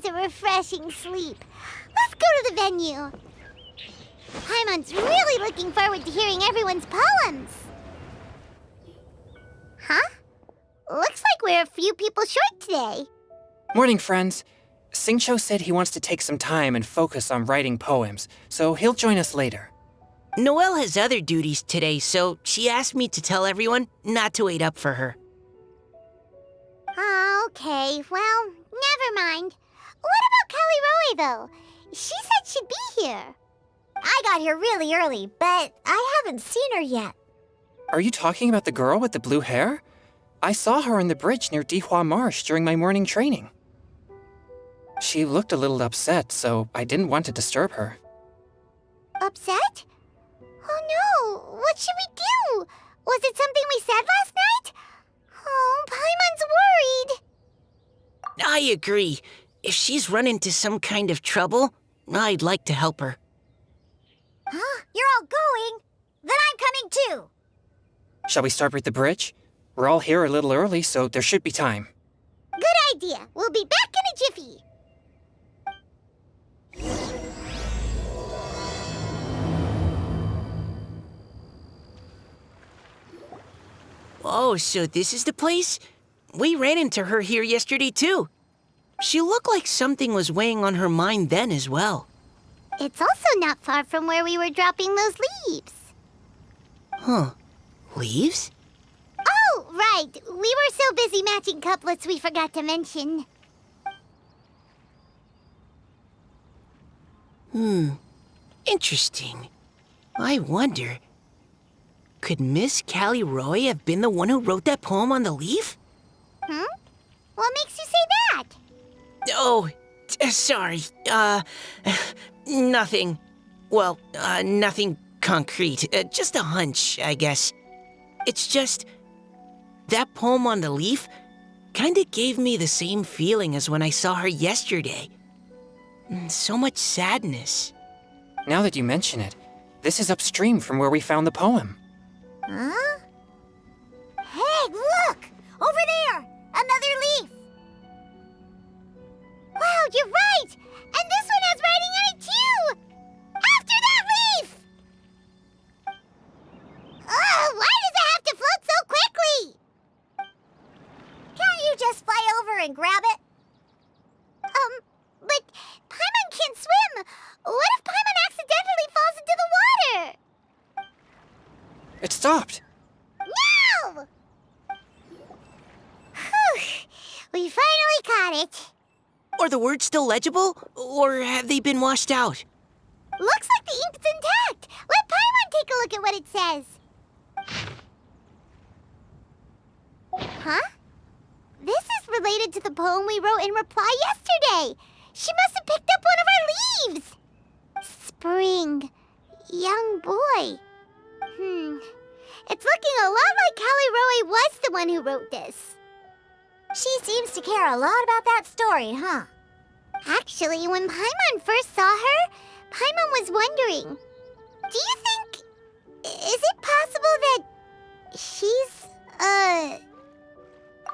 was a refreshing sleep. Let's go to the venue. Paimon's really looking forward to hearing everyone's poems. Huh? Looks like we're a few people short today. Morning, friends. Singcho said he wants to take some time and focus on writing poems, so he'll join us later. Noelle has other duties today, so she asked me to tell everyone not to wait up for her. Oh, okay. Well, never mind. What about Callie Roe, though? She said she'd be here. I got here really early, but I haven't seen her yet. Are you talking about the girl with the blue hair? I saw her on the bridge near Dihua Marsh during my morning training. She looked a little upset, so I didn't want to disturb her. Upset? Oh no, what should we do? Was it something we said last night? Oh, Paimon's worried. I agree. If she's run into some kind of trouble, I'd like to help her. Huh? You're all going? Then I'm coming too. Shall we start with the bridge? We're all here a little early, so there should be time. Good idea. We'll be back in a jiffy. Oh, so this is the place? We ran into her here yesterday, too. She looked like something was weighing on her mind then as well. It's also not far from where we were dropping those leaves. Huh. Leaves? Oh, right. We were so busy matching couplets we forgot to mention. Interesting. I wonder, could Miss Callie Roy have been the one who wrote that poem on the leaf? Hmm? What makes you say that? Oh, sorry. Nothing. Well, nothing concrete. Just a hunch, I guess. It's just, that poem on the leaf kinda gave me the same feeling as when I saw her yesterday. So much sadness. Now that you mention it, this is upstream from where we found the poem. Huh? Hey, look! Over there! Another leaf! Wow, you're right! And this one has writing on it too! After that leaf! Oh, why does it have to float so quickly? Can't you just fly over and grab it? But Paimon can't swim! What if Paimon accidentally falls into the water? It stopped. No! Whew, we finally caught it. Are the words still legible, or have they been washed out? Looks like the ink's intact. Let Paimon take a look at what it says. Huh? This is related to the poem we wrote in reply yesterday. She must have picked up one of our leaves. Spring. Young boy. It's looking a lot like Callie Roe was the one who wrote this. She seems to care a lot about that story, huh? Actually, when Paimon first saw her, Paimon was wondering, do you think... is it possible that she's,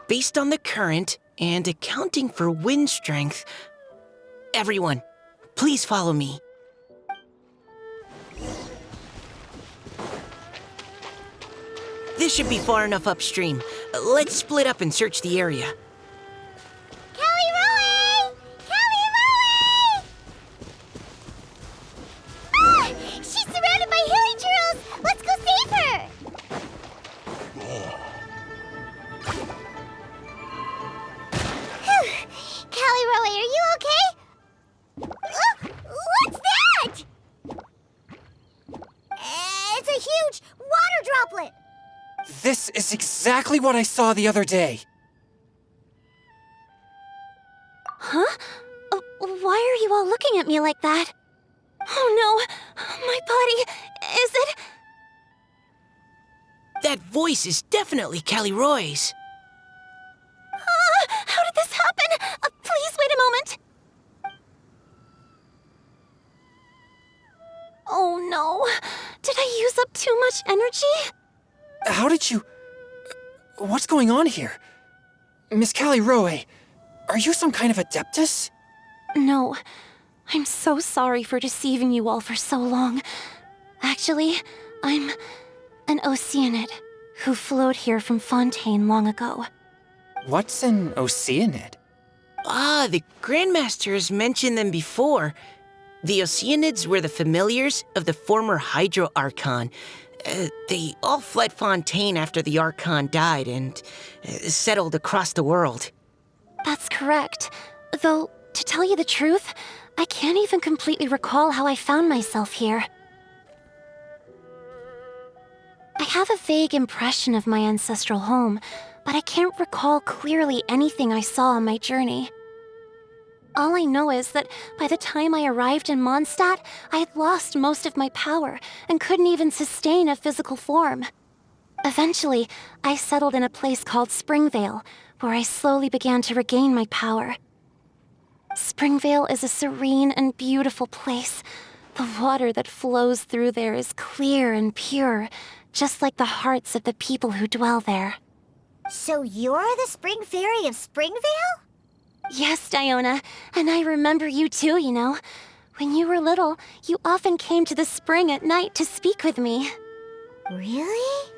Based on the current and accounting for wind strength, everyone, please follow me. This should be far enough upstream. Let's split up and search the area. Callie Roe! Callie Roe! Ah! She's surrounded by hilly churros! Let's go save her! Whew. Callie Roe, are you okay? What's that? It's a huge water droplet! This is exactly what I saw the other day. Huh? Why are you all looking at me like that? Oh no! My body... is it... That voice is definitely Callie Roy's. How did this happen? Please wait a moment. Oh no. Did I use up too much energy? How did you... What's going on here? Miss Callie Roe, are you some kind of adeptus? No, I'm so sorry for deceiving you all for so long. Actually, I'm an Oceanid who flowed here from Fontaine long ago. What's an Oceanid? Ah, the Grandmaster has mentioned them before. The Oceanids were the familiars of the former Hydro Archon. They all fled Fontaine after the Archon died and settled across the world. That's correct. Though, to tell you the truth, I can't even completely recall how I found myself here. I have a vague impression of my ancestral home, but I can't recall clearly anything I saw on my journey. All I know is that by the time I arrived in Mondstadt, I had lost most of my power and couldn't even sustain a physical form. Eventually, I settled in a place called Springvale, where I slowly began to regain my power. Springvale is a serene and beautiful place. The water that flows through there is clear and pure, just like the hearts of the people who dwell there. So you're the Spring Fairy of Springvale? Yes, Diona, and I remember you too, you know. When you were little, you often came to the spring at night to speak with me. Really?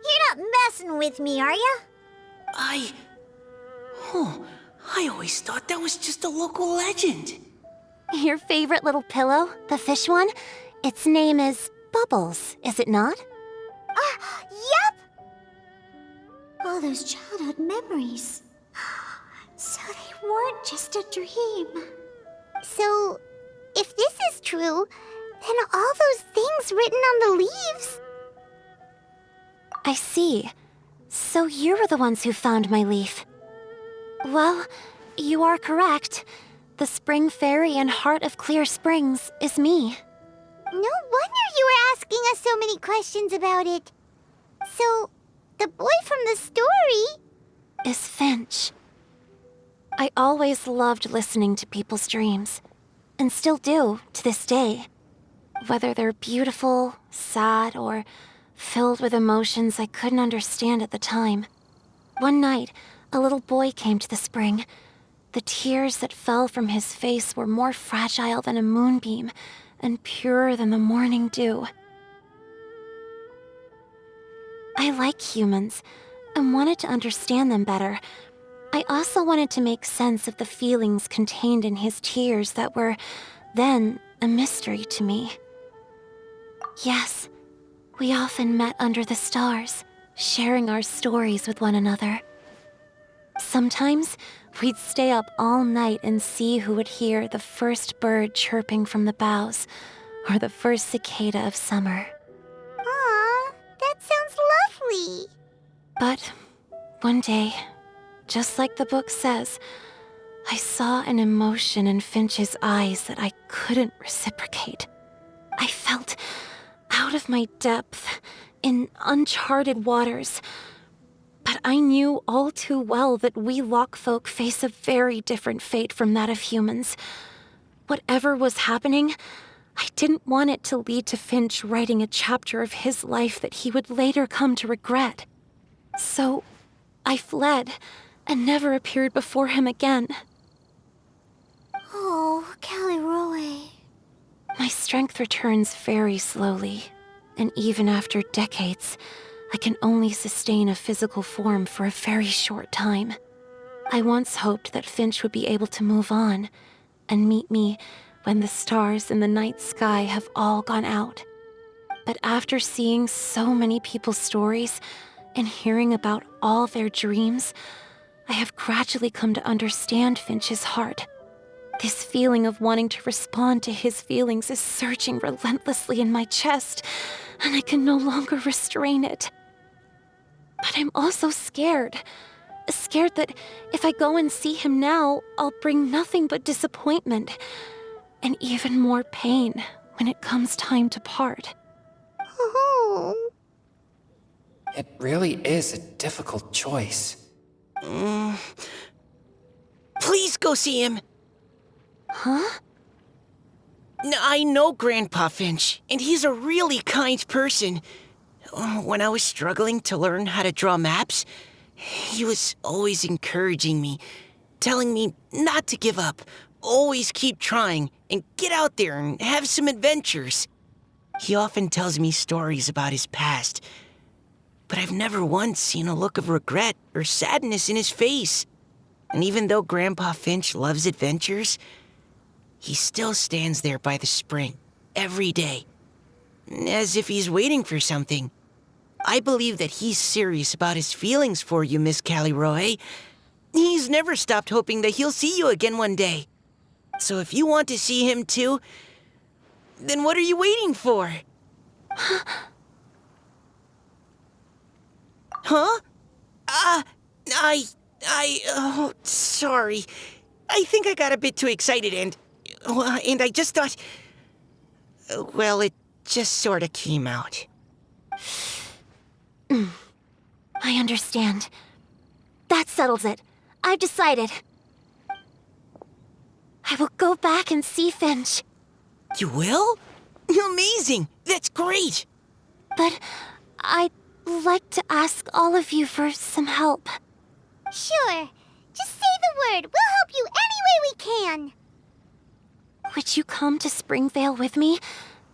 You're not messing with me, are ya? I always thought that was just a local legend. Your favorite little pillow, the fish one? Its name is Bubbles, is it not? Yep! All those childhood memories. So they weren't just a dream. So, if this is true, then all those things written on the leaves... I see. So you were the ones who found my leaf. Well, you are correct. The Spring Fairy and Heart of Clear Springs is me. No wonder you were asking us so many questions about it. So, the boy from the story... Is Finch. I always loved listening to people's dreams, and still do to this day. Whether they're beautiful, sad, or filled with emotions I couldn't understand at the time. One night, a little boy came to the spring. The tears that fell from his face were more fragile than a moonbeam, and purer than the morning dew. I like humans, and wanted to understand them better. I also wanted to make sense of the feelings contained in his tears that were, then, a mystery to me. Yes, we often met under the stars, sharing our stories with one another. Sometimes, we'd stay up all night and see who would hear the first bird chirping from the boughs, or the first cicada of summer. Aw, that sounds lovely. But one day, just like the book says, I saw an emotion in Finch's eyes that I couldn't reciprocate. I felt out of my depth, in uncharted waters. But I knew all too well that we Lockfolk face a very different fate from that of humans. Whatever was happening, I didn't want it to lead to Finch writing a chapter of his life that he would later come to regret. So, I fled, and never appeared before him again. Oh, Callie. My strength returns very slowly, and even after decades, I can only sustain a physical form for a very short time. I once hoped that Finch would be able to move on, and meet me when the stars in the night sky have all gone out. But after seeing so many people's stories, and hearing about all their dreams, I have gradually come to understand Finch's heart. This feeling of wanting to respond to his feelings is surging relentlessly in my chest, and I can no longer restrain it. But I'm also scared. Scared that if I go and see him now, I'll bring nothing but disappointment, and even more pain when it comes time to part. Oh. It really is a difficult choice. Please go see him. Huh? I know Grandpa Finch, and he's a really kind person. When I was struggling to learn how to draw maps, he was always encouraging me, telling me not to give up, always keep trying and get out there and have some adventures. He often tells me stories about his past, but I've never once seen a look of regret or sadness in his face. And even though Grandpa Finch loves adventures, he still stands there by the spring every day, as if he's waiting for something. I believe that he's serious about his feelings for you, Miss Callie Roy. He's never stopped hoping that he'll see you again one day. So if you want to see him too, then what are you waiting for? Huh? Oh, sorry. I think I got a bit too excited and I just thought, well, it just sort of came out. I understand. That settles it. I've decided. I will go back and see Finch. You will? Amazing! That's great! But I'd like to ask all of you for some help. Sure. Just say the word. We'll help you any way we can. Would you come to Springvale with me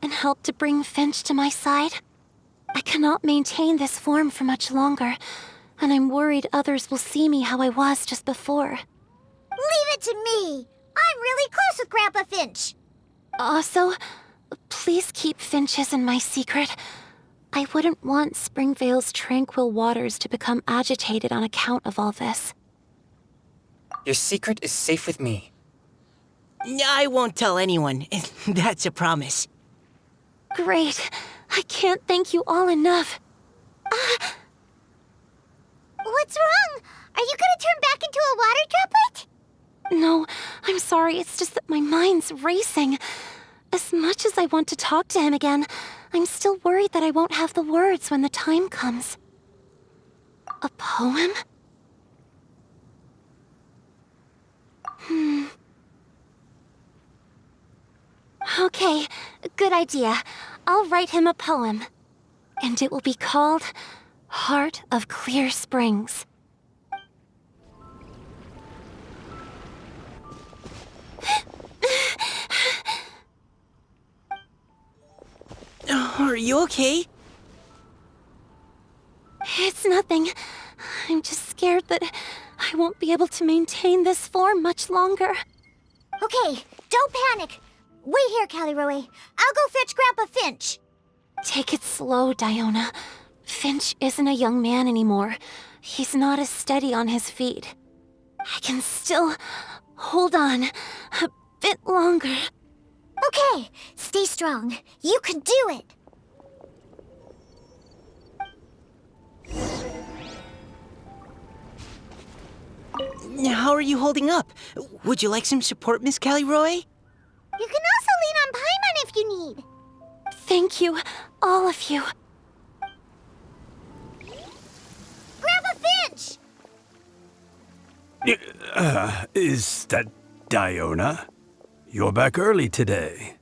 and help to bring Finch to my side? I cannot maintain this form for much longer, and I'm worried others will see me how I was just before. Leave it to me. I'm really close with Grandpa Finch. Also, please keep Finch's in my secret. I wouldn't want Springvale's tranquil waters to become agitated on account of all this. Your secret is safe with me. I won't tell anyone. That's a promise. Great. I can't thank you all enough. What's wrong? Are you gonna turn back into a water droplet? No, I'm sorry. It's just that my mind's racing. As much as I want to talk to him again, I'm still worried that I won't have the words when the time comes. A poem? Okay, good idea. I'll write him a poem. And it will be called Heart of Clear Springs. Are you okay? It's nothing. I'm just scared that I won't be able to maintain this form much longer. Okay, don't panic. Wait here, Callie Roy. I'll go fetch Grandpa Finch. Take it slow, Diona. Finch isn't a young man anymore. He's not as steady on his feet. I can still hold on a bit longer. Okay, stay strong. You can do it. How are you holding up? Would you like some support, Miss Callie Roy? You can also lean on Paimon if you need. Thank you, all of you. Grandpa Finch! Is that Diona? You're back early today.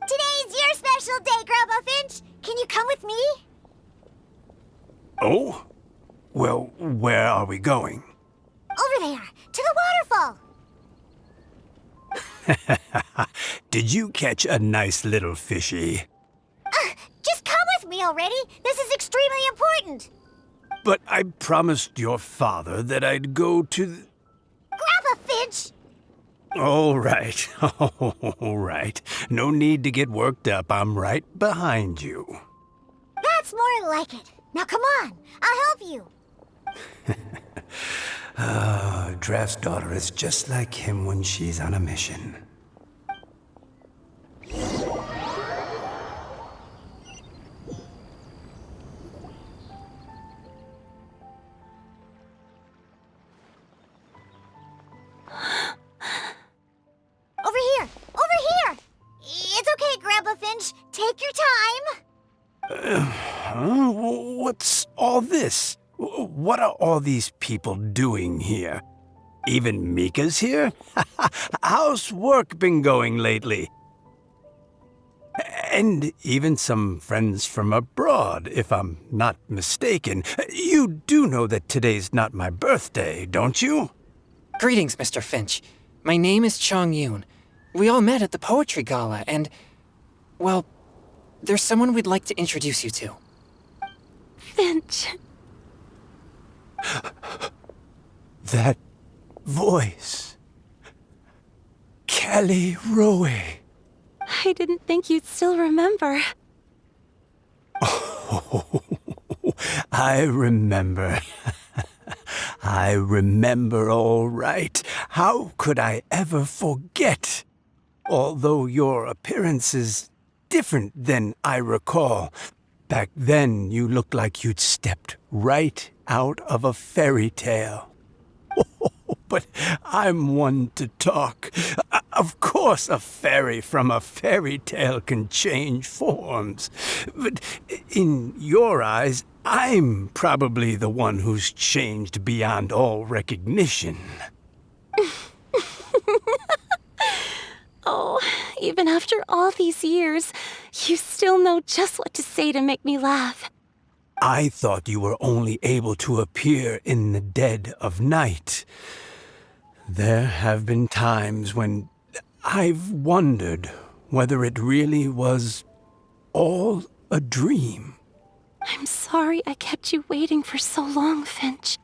Today's your special day, Grandpa Finch. Can you come with me? Oh? Well, where are we going? Over there, to the waterfall. Did you catch a nice little fishy? Just come with me already. This is extremely important. But I promised your father that I'd go to the... Grandpa Finch! All right, all right. No need to get worked up. I'm right behind you. That's more like it. Now come on, I'll help you. Draft's daughter is just like him when she's on a mission. Over here! Over here! It's okay, Grandpa Finch. Take your time. What's all this? What are all these people doing here? Even Mika's here? How's work been going lately? And even some friends from abroad, if I'm not mistaken. You do know that today's not my birthday, don't you? Greetings, Mr. Finch. My name is Chong Yoon. We all met at the poetry gala, and, well, there's someone we'd like to introduce you to. Finch. That voice. Kelly Rowe. I didn't think you'd still remember. Oh, I remember. I remember all right. How could I ever forget? Although your appearance is different than I recall. Back then, you looked like you'd stepped right out of a fairy tale. But I'm one to talk. Of course a fairy from a fairy tale can change forms. But in your eyes, I'm probably the one who's changed beyond all recognition. Oh, even after all these years, you still know just what to say to make me laugh. I thought you were only able to appear in the dead of night. There have been times when I've wondered whether it really was all a dream. I'm sorry I kept you waiting for so long, Finch.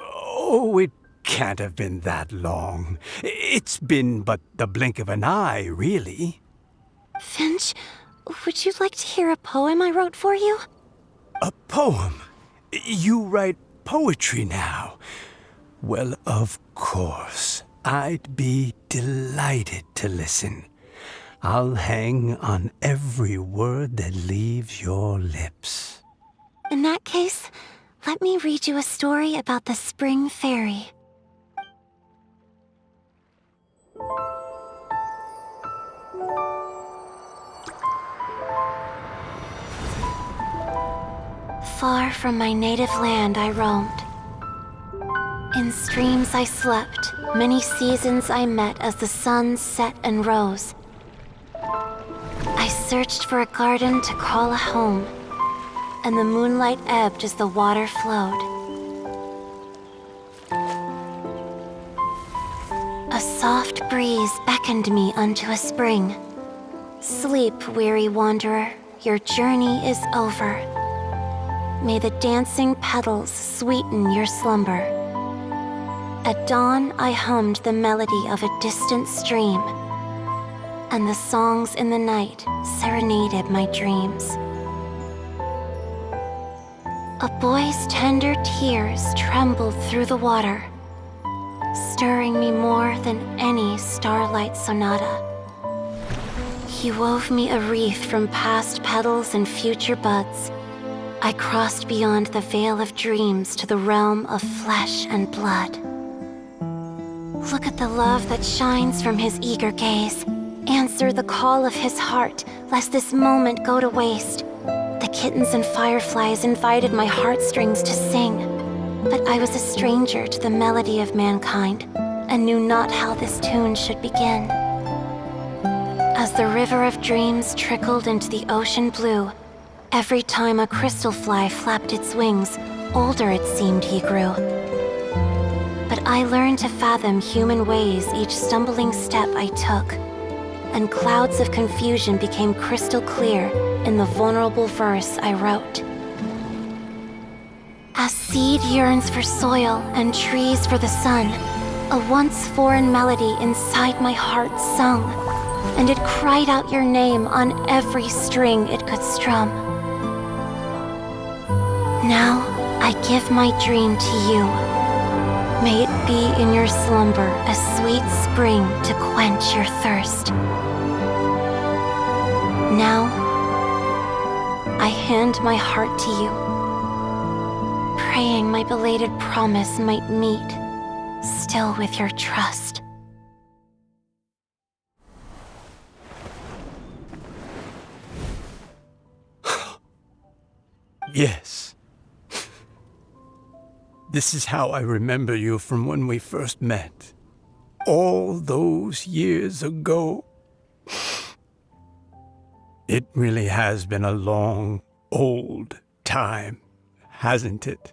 Oh, it can't have been that long. It's been but the blink of an eye, really. Finch, would you like to hear a poem I wrote for you? A poem? You write poetry now? Well, of course. I'd be delighted to listen. I'll hang on every word that leaves your lips. In that case, let me read you a story about the Spring Fairy. Far from my native land I roamed. In streams I slept, many seasons I met as the sun set and rose. I searched for a garden to call a home, and the moonlight ebbed as the water flowed. A soft breeze beckoned me unto a spring. Sleep, weary wanderer, your journey is over. May the dancing petals sweeten your slumber. At dawn, I hummed the melody of a distant stream, and the songs in the night serenaded my dreams. A boy's tender tears trembled through the water, stirring me more than any starlight sonata. He wove me a wreath from past petals and future buds. I crossed beyond the veil of dreams to the realm of flesh and blood. Look at the love that shines from his eager gaze. Answer the call of his heart, lest this moment go to waste. The kittens and fireflies invited my heartstrings to sing, but I was a stranger to the melody of mankind, and knew not how this tune should begin. As the river of dreams trickled into the ocean blue, every time a crystal fly flapped its wings, older it seemed he grew. But I learned to fathom human ways each stumbling step I took, and clouds of confusion became crystal clear in the vulnerable verse I wrote. As seed yearns for soil and trees for the sun, a once foreign melody inside my heart sung, and it cried out your name on every string it could strum. Now I give my dream to you. May it be in your slumber a sweet spring to quench your thirst. Now, I hand my heart to you, praying my belated promise might meet, still with your trust. Yes. This is how I remember you from when we first met. All those years ago. It really has been a long, old time, hasn't it?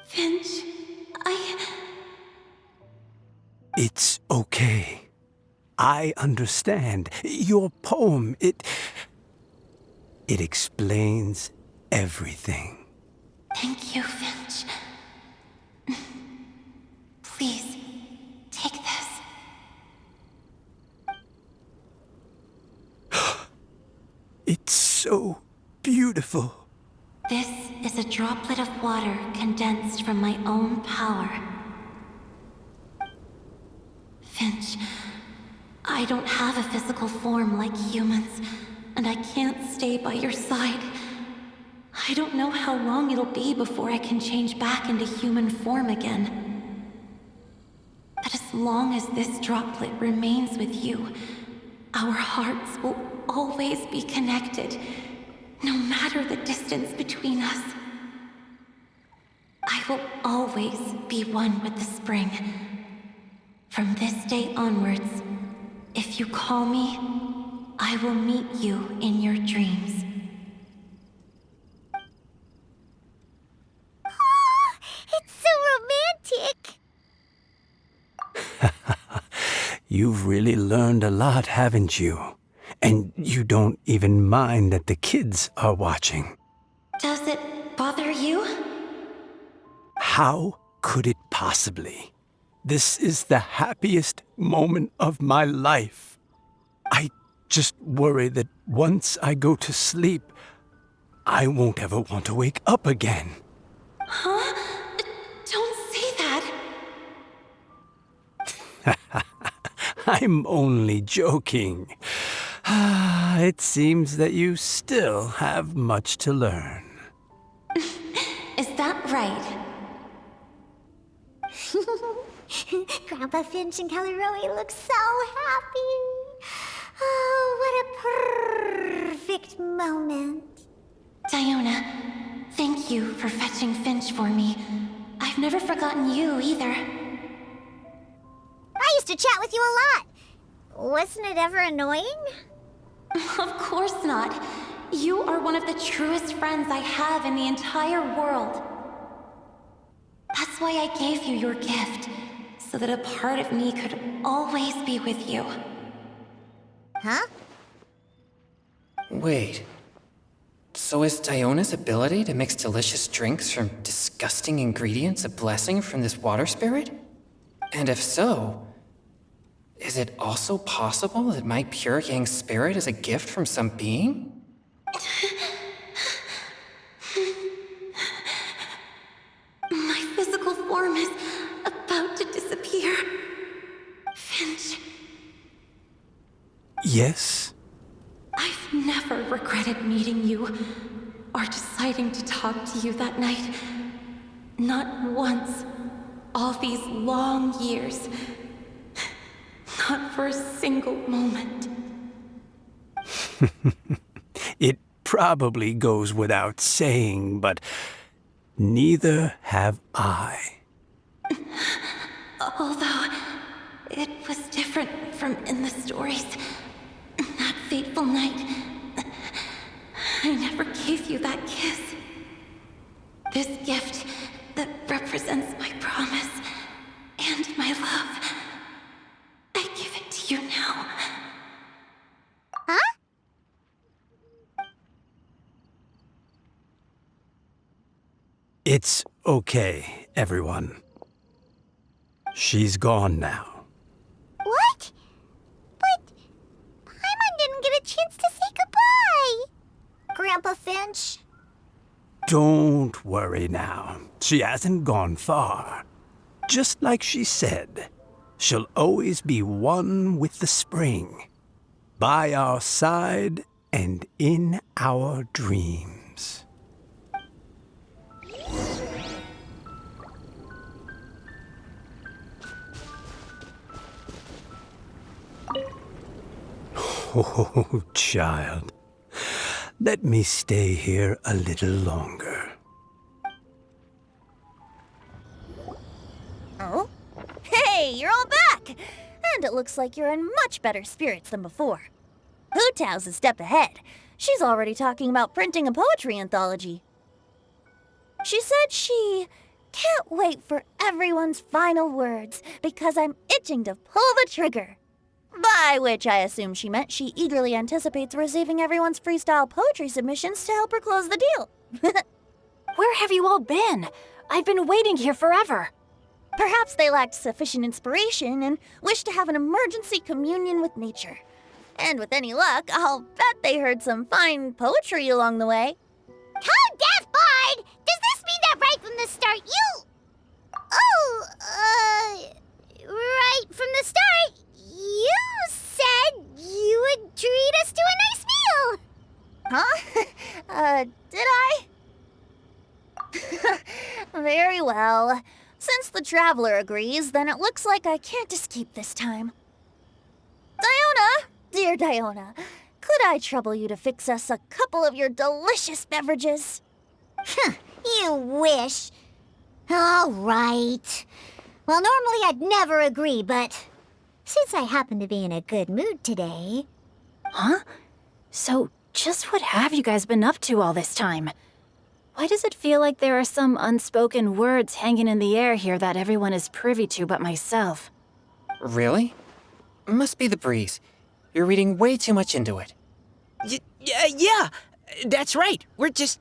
Finch, It's okay. I understand. Your poem, it explains everything. Thank you, Finch. Please, take this. It's so beautiful. This is a droplet of water condensed from my own power. Finch, I don't have a physical form like humans, and I can't stay by your side. I don't know how long it'll be before I can change back into human form again. But as long as this droplet remains with you, our hearts will always be connected, no matter the distance between us. I will always be one with the spring. From this day onwards, if you call me, I will meet you in your dreams. Oh, it's so romantic. You've really learned a lot, haven't you? And you don't even mind that the kids are watching. Does it bother you? How could it possibly? This is the happiest moment of my life. I just worry that once I go to sleep, I won't ever want to wake up again. Huh? Don't say that. I'm only joking. It seems that you still have much to learn. Is that right? Grandpa Finch and Kelly Rowie look so happy. Oh, what a perfect moment. Diona, thank you for fetching Finch for me. I've never forgotten you either. I used to chat with you a lot. Wasn't it ever annoying? Of course not. You are one of the truest friends I have in the entire world. That's why I gave you your gift, so that a part of me could always be with you. Huh? Wait. So is Diona's ability to mix delicious drinks from disgusting ingredients a blessing from this water spirit? And if so, is it also possible that my pure yang spirit is a gift from some being? My physical form is about to disappear. Finch, Yes? I've never regretted meeting you or deciding to talk to you that night. Not once. All these long years. Not for a single moment. It probably goes without saying, but neither have I. Although, it was different from in the stories. That fateful night, I never gave you that kiss. This gift that represents my promise and my love, I give it to you now. Huh? It's okay, everyone. She's gone now. What? But Paimon didn't get a chance to say goodbye. Grandpa Finch? Don't worry now. She hasn't gone far. Just like she said, she'll always be one with the spring, by our side and in our dreams. Oh, child. Let me stay here a little longer. Oh? Hey, you're all back! And it looks like you're in much better spirits than before. Hu Tao's a step ahead. She's already talking about printing a poetry anthology. She said she Can't wait for everyone's final words, because I'm itching to pull the trigger. By which I assume she meant she eagerly anticipates receiving everyone's freestyle poetry submissions to help her close the deal. Where have you all been? I've been waiting here forever. Perhaps they lacked sufficient inspiration and wished to have an emergency communion with nature. And with any luck, I'll bet they heard some fine poetry along the way. Code Death Bard! Does this mean that right from the start you... right from the start, you said you would treat us to a nice meal! Huh? Did I? Very well. Since the Traveler agrees, then it looks like I can't escape this time. Diona! Dear Diona, could I trouble you to fix us a couple of your delicious beverages? You wish. All right. Well, normally I'd never agree, but since I happen to be in a good mood today... Huh? So, just what have you guys been up to all this time? Why does it feel like there are some unspoken words hanging in the air here that everyone is privy to but myself? Really? Must be the breeze. You're reading way too much into it. Yeah, that's right. We're just,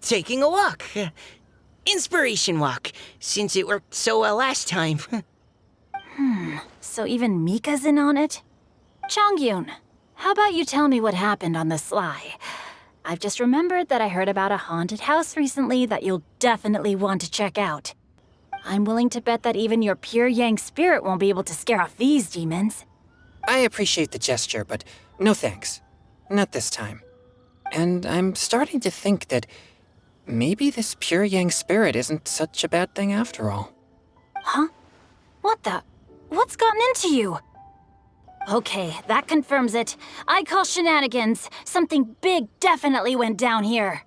taking a walk. Inspiration walk, since it worked so well last time. So even Mika's in on it? Chongyun, how about you tell me what happened on the sly? I've just remembered that I heard about a haunted house recently that you'll definitely want to check out. I'm willing to bet that even your pure Yang spirit won't be able to scare off these demons. I appreciate the gesture, but no thanks. Not this time. And I'm starting to think that maybe this pure Yang spirit isn't such a bad thing after all. Huh? What the? What's gotten into you? Okay, that confirms it. I call shenanigans. Something big definitely went down here.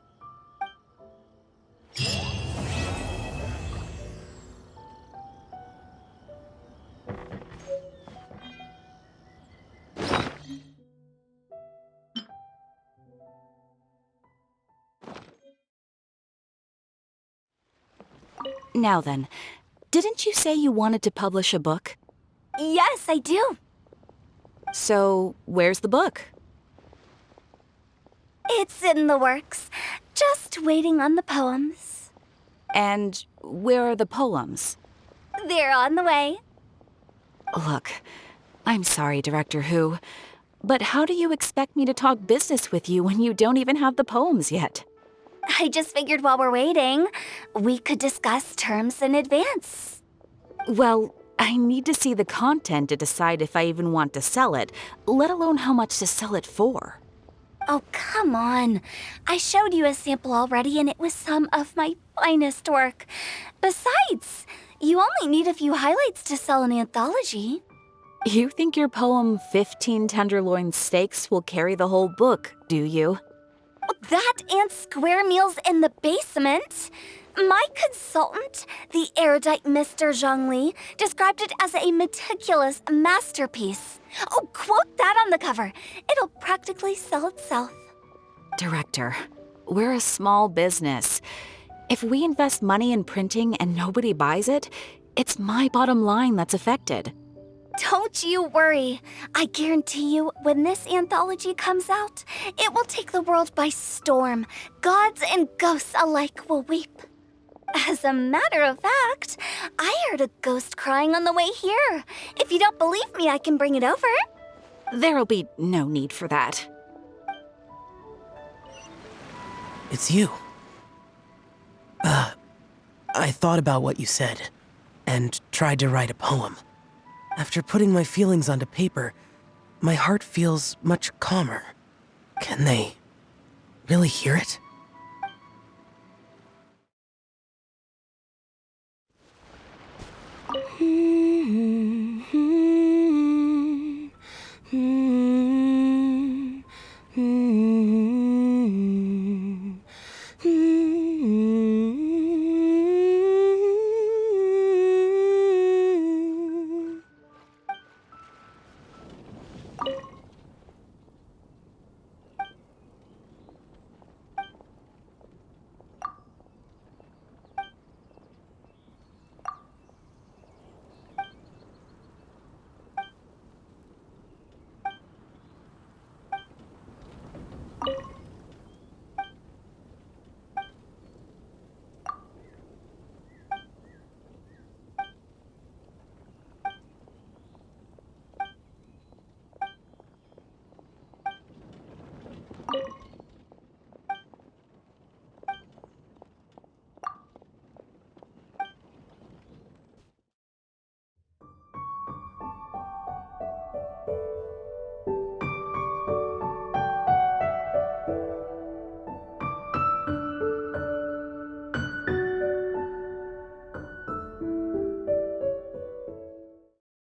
Now then, didn't you say you wanted to publish a book? Yes, I do. So, where's the book? It's in the works. Just waiting on the poems. And where are the poems? They're on the way. Look, I'm sorry, Director Who, but how do you expect me to talk business with you when you don't even have the poems yet? I just figured while we're waiting, we could discuss terms in advance. Well, I need to see the content to decide if I even want to sell it, let alone how much to sell it for. Oh, come on. I showed you a sample already and it was some of my finest work. Besides, you only need a few highlights to sell an anthology. You think your poem 15 Tenderloin Steaks will carry the whole book, do you? That and square meals in the basement. My consultant, the erudite Mr. Zhongli, described it as a meticulous masterpiece. Oh, quote that on the cover. It'll practically sell itself. Director, we're a small business. If we invest money in printing and nobody buys it, it's my bottom line that's affected. Don't you worry. I guarantee you, when this anthology comes out, it will take the world by storm. Gods and ghosts alike will weep. As a matter of fact, I heard a ghost crying on the way here. If you don't believe me, I can bring it over. There'll be no need for that. It's you. I thought about what you said, and tried to write a poem. After putting my feelings onto paper, my heart feels much calmer. Can they really hear it?